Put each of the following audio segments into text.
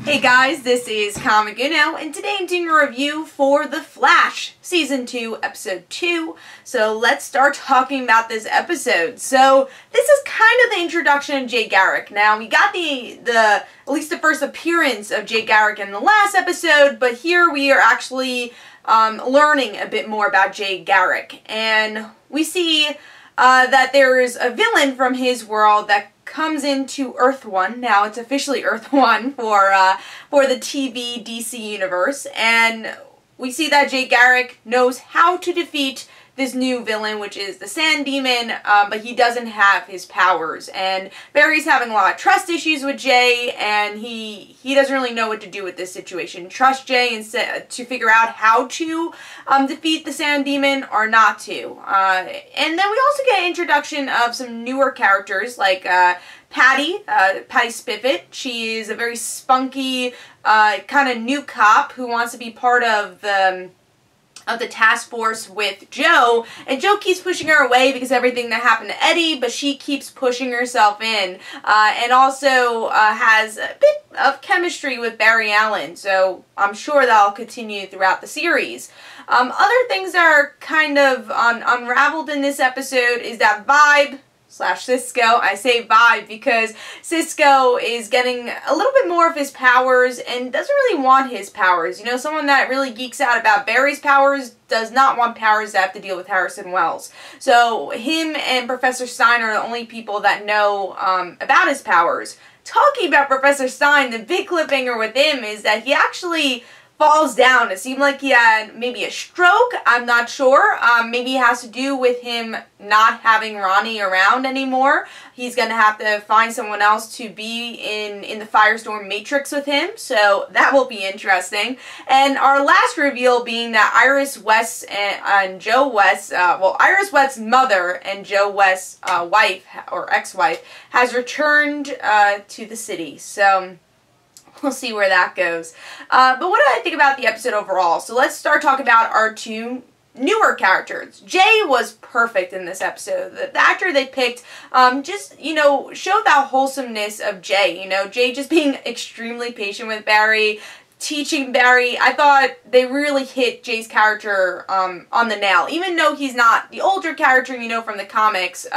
Hey guys, this is Comic Uno, and today I'm doing a review for The Flash, Season 2, Episode 2. So let's start talking about this episode. So this is kind of the introduction of Jay Garrick. Now, we got at least the first appearance of Jay Garrick in the last episode, but here we are actually learning a bit more about Jay Garrick. And we see that there's a villain from his world that comes into Earth 1. Now it's officially Earth 1 for the TV DC universe, and we see that Jay Garrick knows how to defeat this new villain, which is the Sand Demon, but he doesn't have his powers. And Barry's having a lot of trust issues with Jay, and he doesn't really know what to do with this situation. Trust Jay instead to figure out how to defeat the Sand Demon or not to. And then we also get an introduction of some newer characters like Patty Spiffett. She is a very spunky kind of new cop who wants to be part of the task force with Joe, and Joe keeps pushing her away because of everything that happened to Eddie, but she keeps pushing herself in, and also has a bit of chemistry with Barry Allen, so I'm sure that'll continue throughout the series. Other things that are kind of unraveled in this episode is that Vibe / Cisco. I say Vibe because Cisco is getting a little bit more of his powers and doesn't really want his powers. You know, someone that really geeks out about Barry's powers does not want powers that have to deal with Harrison Wells. So him and Professor Stein are the only people that know about his powers. Talking about Professor Stein, the big cliffhanger with him is that he actually falls down. It seemed like he had maybe a stroke. I'm not sure. Maybe it has to do with him not having Ronnie around anymore. He's going to have to find someone else to be in the Firestorm Matrix with him, so that will be interesting. And our last reveal being that Iris West and Joe West, Iris West's mother and Joe West's wife, or ex-wife, has returned to the city. So we'll see where that goes. But what do I think about the episode overall? So let's start talking about our two newer characters. Jay was perfect in this episode. The actor they picked just, you know, showed that wholesomeness of Jay. You know, Jay just being extremely patient with Barry, teaching Barry. I thought they really hit Jay's character on the nail. Even though he's not the older character, you know, from the comics,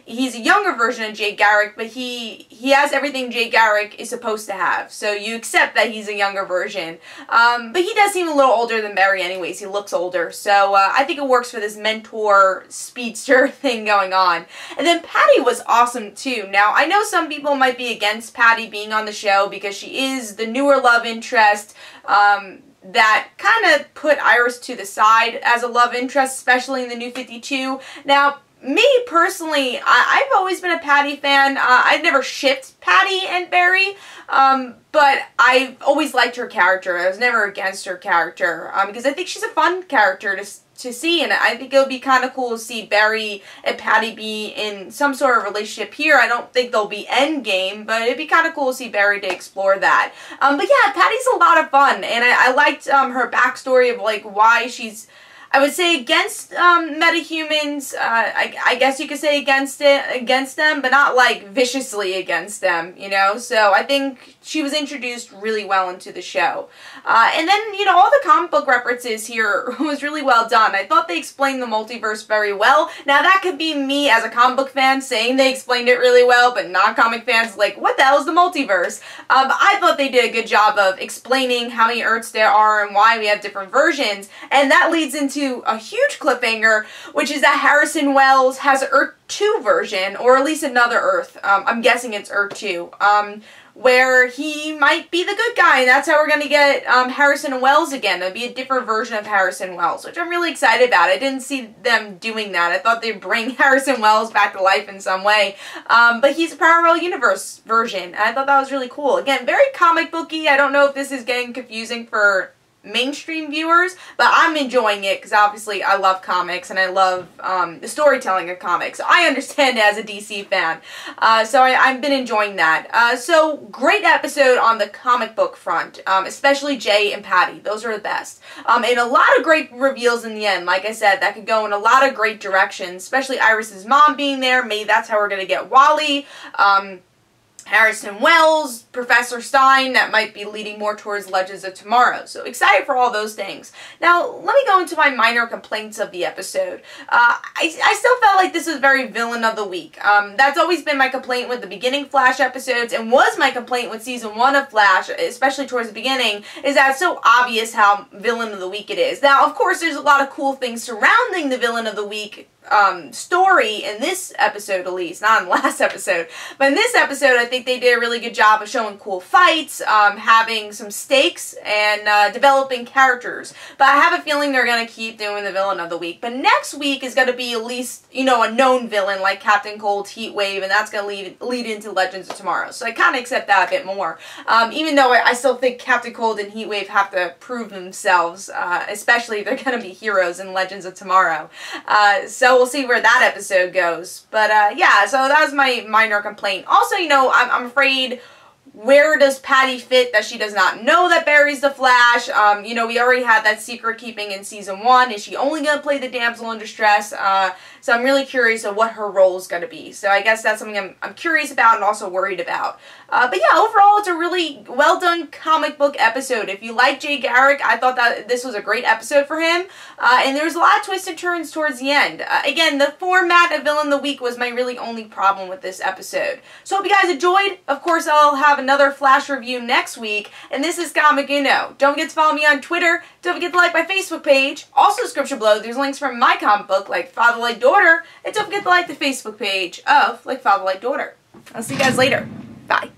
he's a younger version of Jay Garrick, but he has everything Jay Garrick is supposed to have. So you accept that he's a younger version. But he does seem a little older than Barry anyways. He looks older. So I think it works for this mentor speedster thing going on. And then Patty was awesome too. Now, I know some people might be against Patty being on the show because she is the newer love interest that kind of put Iris to the side as a love interest, especially in the New 52. Now, me personally, I've always been a Patty fan. I've never shipped Patty and Barry, but I've always liked her character. I was never against her character because I think she's a fun character to see, and I think it would be kind of cool to see Barry and Patty be in some sort of relationship here. I don't think they'll be endgame, but it'd be kind of cool to see Barry to explore that. But yeah, Patty's a lot of fun, and I liked her backstory of like why she's, I would say, against metahumans. I guess you could say against them, but not like viciously against them, you know? So I think she was introduced really well into the show. And then, you know, all the comic book references here was really well done. I thought they explained the multiverse very well. Now, that could be me as a comic book fan saying they explained it really well, but non-comic fans like, what the hell is the multiverse? But I thought they did a good job of explaining how many Earths there are and why we have different versions, and that leads into a huge cliffhanger, which is that Harrison Wells has an Earth 2 version, or at least another Earth. I'm guessing it's Earth 2. Where he might be the good guy, and that's how we're going to get Harrison Wells again. It'll be a different version of Harrison Wells, which I'm really excited about. I didn't see them doing that. I thought they'd bring Harrison Wells back to life in some way. But he's a parallel universe version, and I thought that was really cool. Again, very comic booky. I don't know if this is getting confusing for mainstream viewers, but I'm enjoying it because obviously I love comics and I love the storytelling of comics. So I understand it as a DC fan. So I've been enjoying that. So great episode on the comic book front, especially Jay and Patty. Those are the best. And a lot of great reveals in the end. Like I said, that could go in a lot of great directions, especially Iris's mom being there. Maybe that's how we're going to get Wally. Harrison Wells, Professor Stein, that might be leading more towards Legends of Tomorrow. So excited for all those things. Now, let me go into my minor complaints of the episode. I still felt like this was very villain of the week. That's always been my complaint with the beginning Flash episodes, and was my complaint with season 1 of Flash, especially towards the beginning, is that it's so obvious how villain of the week it is. Now, of course, there's a lot of cool things surrounding the villain of the week story in this episode, at least, not in the last episode, but in this episode I think they did a really good job of showing cool fights, having some stakes, and developing characters. But I have a feeling they're going to keep doing the villain of the week. But next week is going to be at least, you know, a known villain like Captain Cold's Heat Wave, and that's going to lead into Legends of Tomorrow. So I kind of accept that a bit more. Even though I still think Captain Cold and Heat Wave have to prove themselves, especially if they're going to be heroes in Legends of Tomorrow. So we'll see where that episode goes. But yeah, so that was my minor complaint. Also, you know, I'm afraid, where does Patty fit that she does not know that Barry's the Flash? You know, we already had that secret keeping in season 1. Is she only going to play the damsel in distress? So I'm really curious of what her role is going to be. So I guess that's something I'm curious about and also worried about. But yeah, overall, it's a really well done comic book episode. If you like Jay Garrick, I thought that this was a great episode for him. And there's a lot of twists and turns towards the end. Again, the format of Villain of the Week was my really only problem with this episode. So hope you guys enjoyed. Of course, I'll have another Flash review next week. And this is Comic Uno. Don't forget to follow me on Twitter. Don't forget to like my Facebook page. Also, description below, there's links from my comic book, like Father Like Daughter. And don't forget to like the Facebook page of Like Father Like Daughter. I'll see you guys later. Bye.